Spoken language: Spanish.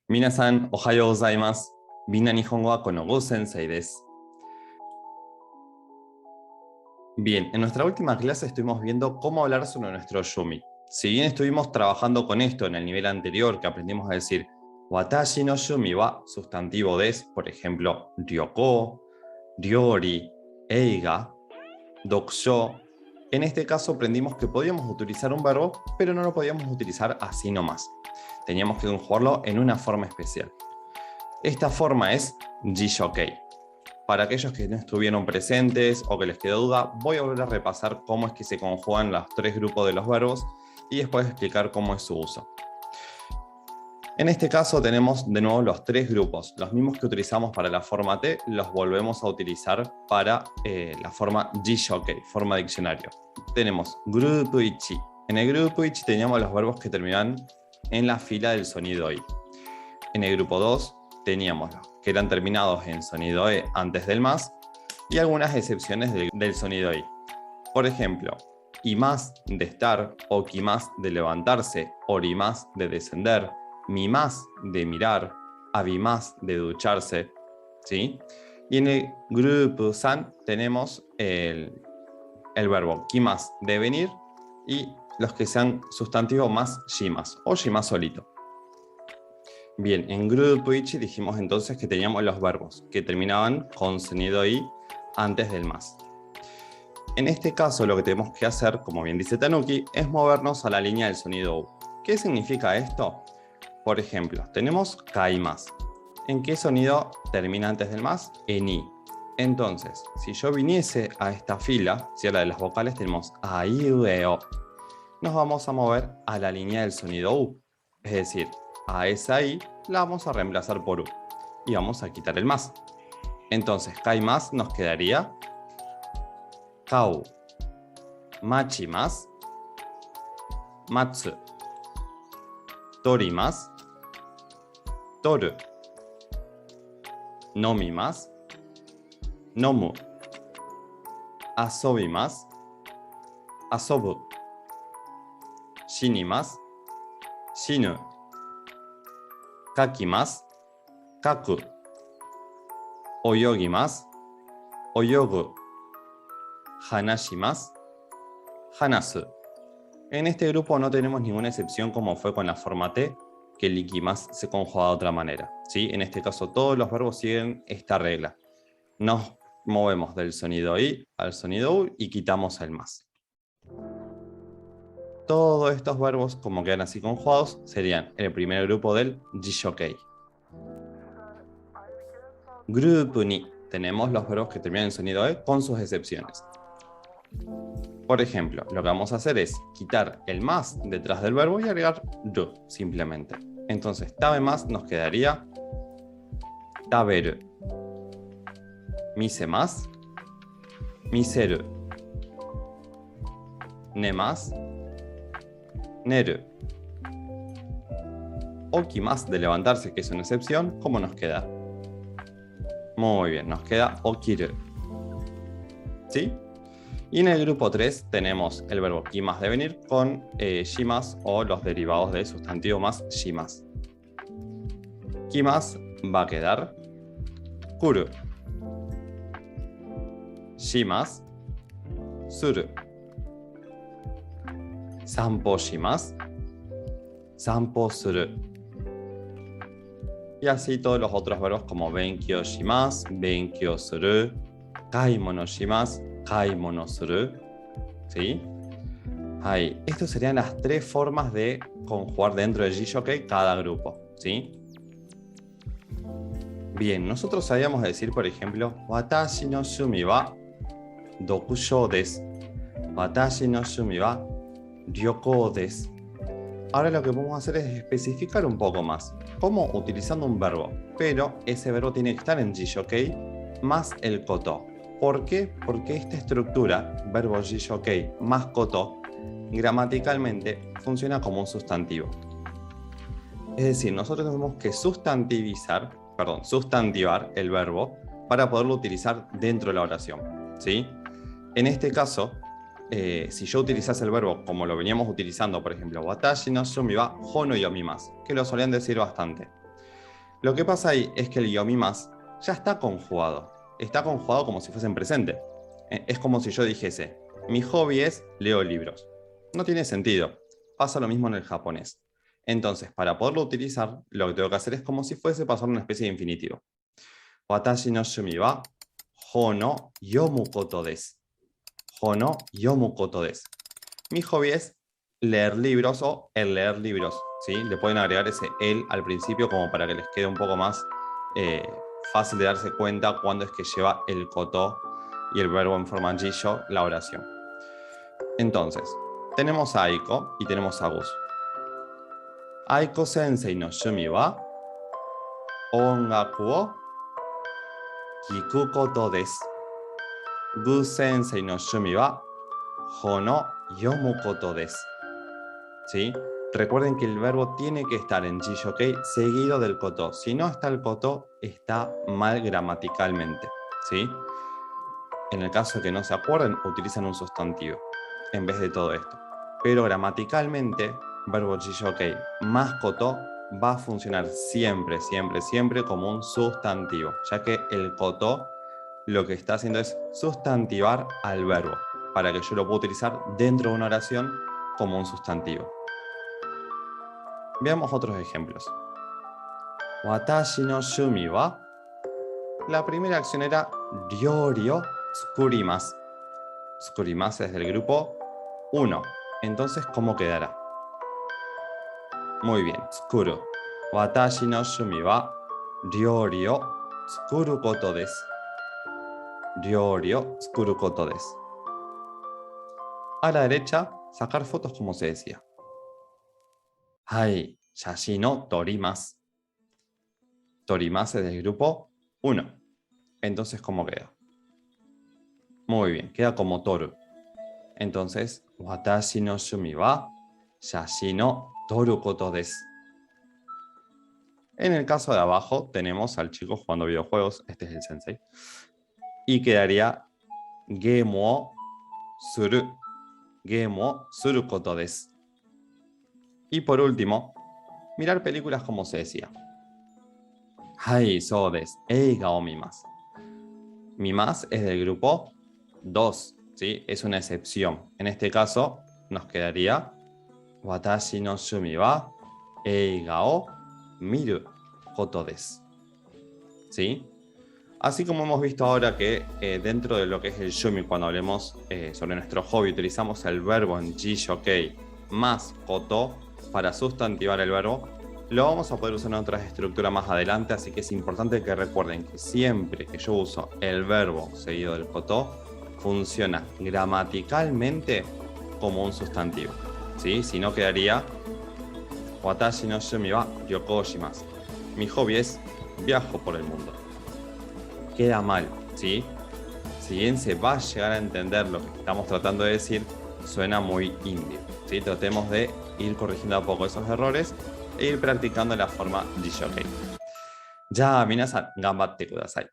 Minasan, ohayou gozaimasu. Minna Nihongo wa kono Go Sensei desu. Bien, en nuestra última clase estuvimos viendo cómo hablar sobre nuestro Yumi. Si bien estuvimos trabajando con esto en el nivel anterior, que aprendimos a decir Watashi no Yumi wa sustantivo desu, por ejemplo, ryoko, ryori, eiga, dokusho. En este caso aprendimos que podíamos utilizar un verbo, pero no lo podíamos utilizar así nomás. Teníamos que conjugarlo en una forma especial. Esta forma es jishokei. Para aquellos que no estuvieron presentes o que les quedó duda, voy a volver a repasar cómo es que se conjugan los tres grupos de los verbos y después explicar cómo es su uso. En este caso tenemos de nuevo los tres grupos, los mismos que utilizamos para la forma T, los volvemos a utilizar para la forma jishokei, forma diccionario. Tenemos grupo ichi. En el grupo ichi teníamos los verbos que terminan en la fila del sonido I. En el grupo 2 teníamos los que eran terminados en sonido E antes del más y algunas excepciones del sonido I. Por ejemplo, imas de estar, okimas de levantarse, orimas de descender, mimas de mirar, abimas de ducharse, ¿sí? Y en el grupo san tenemos el verbo kimas de venir y los que sean sustantivos más shimas o shimas solito. Bien, en grupo ichi dijimos entonces que teníamos los verbos que terminaban con sonido i antes del más. En este caso lo que tenemos que hacer, como bien dice Tanuki, es movernos a la línea del sonido u. ¿Qué significa esto? Por ejemplo, tenemos kaimas. ¿En qué sonido termina antes del más? En i. Entonces, si yo viniese a esta fila, si a la de las vocales tenemos a, i, u, e, o, nos vamos a mover a la línea del sonido u. Es decir, a esa i la vamos a reemplazar por u y vamos a quitar el más. Entonces, kaimas nos quedaría kau, machimas, matsu, torimas, toru, nomimas, nomu, asobimas, asobu, shinimas, shinu, kakimas, kaku, oyogimas, oyogu, hanashimas, hanasu. En este grupo no tenemos ninguna excepción como fue con la forma T, que el ikimas se conjuga de otra manera, ¿sí? En este caso todos los verbos siguen esta regla. Nos movemos del sonido i al sonido u y quitamos el más. Todos estos verbos, como quedan así conjugados, serían el primer grupo del jishokei. Grupo ni tenemos los verbos que terminan en sonido e con sus excepciones. Por ejemplo, lo que vamos a hacer es quitar el más detrás del verbo y agregar ru simplemente. Entonces, tabe más nos quedaría taberu. Mise más, miseru. Ne más, neru. Oki más de levantarse, que es una excepción, ¿cómo nos queda? Muy bien, nos queda okiru. ¿Sí? Y en el grupo 3 tenemos el verbo kimas de venir con shimas o los derivados del sustantivo más shimas. Kimas va a quedar kuru. Shimas, suru. Sanpo shimas, sanpo suru. Y así todos los otros verbos como benkyou shimasu, benkyou suru, kaimono shimasu, kaimono suru. ¿Sí? Ahí. Estas serían las tres formas de conjugar dentro de jishokei cada grupo. ¿Sí? Bien, nosotros sabíamos decir, por ejemplo, watashi no shumi wa dokusho desu. Watashi no shumi wa ryokou desu. Ahora lo que vamos a hacer es especificar un poco más. ¿Cómo? Utilizando un verbo. Pero ese verbo tiene que estar en jishokei más el koto. ¿Por qué? Porque esta estructura, verbo jishokei más koto, gramaticalmente funciona como un sustantivo. Es decir, nosotros tenemos que sustantivar el verbo para poderlo utilizar dentro de la oración. ¿Sí? En este caso, si yo utilizase el verbo como lo veníamos utilizando, por ejemplo, watashi no shumi wa ho no yomimasu, que lo solían decir bastante. Lo que pasa ahí es que el yomimas ya está conjugado. Está conjugado como si fuese en presente. Es como si yo dijese, mi hobby es leo libros. No tiene sentido. Pasa lo mismo en el japonés. Entonces, para poderlo utilizar, lo que tengo que hacer es como si fuese pasar una especie de infinitivo. Watashi no shumi wa hou no yomu koto desu. Hou no yomu koto desu. Mi hobby es leer libros o el leer libros. ¿Sí? Le pueden agregar ese el al principio como para que les quede un poco más fácil de darse cuenta cuándo es que lleva el koto y el verbo en forma jisho la oración. Entonces, tenemos a Aiko y tenemos a Gus. Aiko sensei no shumi wa ongaku o kiku koto desu. Gus sensei no shumi wa hou no yomu koto desu. ¿Sí? Recuerden que el verbo tiene que estar en jishokei seguido del koto. Si no está el koto, está mal gramaticalmente. ¿Sí? En el caso que no se acuerden, utilizan un sustantivo en vez de todo esto. Pero gramaticalmente, verbo jishokei más koto va a funcionar siempre, siempre, siempre como un sustantivo, ya que el koto lo que está haciendo es sustantivar al verbo, para que yo lo pueda utilizar dentro de una oración como un sustantivo. Veamos otros ejemplos. Watashi no shumi wa. La primera acción era ryori o tsukurimasu. Tsukurimasu es del grupo 1. Entonces, ¿cómo quedará? Muy bien, tsukuru. Watashi no shumi wa ryori o tsukuru koto desu. Ryori o tsukuru koto desu. A la derecha, sacar fotos como se decía. Hai, shashi no torimasu. Torimasu es del grupo 1. Entonces, ¿cómo queda? Muy bien, queda como toru. Entonces, watashi no shumi wa shashi no toru koto desu. En el caso de abajo, tenemos al chico jugando videojuegos. Este es el sensei. Y quedaría gemu o suru. Gemu o suru koto desu. Y por último, mirar películas como se decía. Hai, sou desu. Eiga o mimasu. Mimasu es del grupo 2, ¿sí? Es una excepción. En este caso, nos quedaría watashi no shumi wa eiga o miru koto desu. ¿Sí? Así como hemos visto ahora que dentro de lo que es el shumi, cuando hablemos sobre nuestro hobby, utilizamos el verbo en jishokei más koto para sustantivar el verbo, lo vamos a poder usar en otras estructuras más adelante, así que es importante que recuerden que siempre que yo uso el verbo seguido del koto, funciona gramaticalmente como un sustantivo. ¿Sí? Si no, quedaría watashi no shumi wa ryokō shimasu. Mi hobby es viajo por el mundo. Queda mal, ¿sí? Si bien se va a llegar a entender lo que estamos tratando de decir, suena muy indio, ¿sí? Tratemos de ir corrigiendo a poco esos errores e ir practicando la forma jishokei. Ya, minasan, ganbatte kudasai.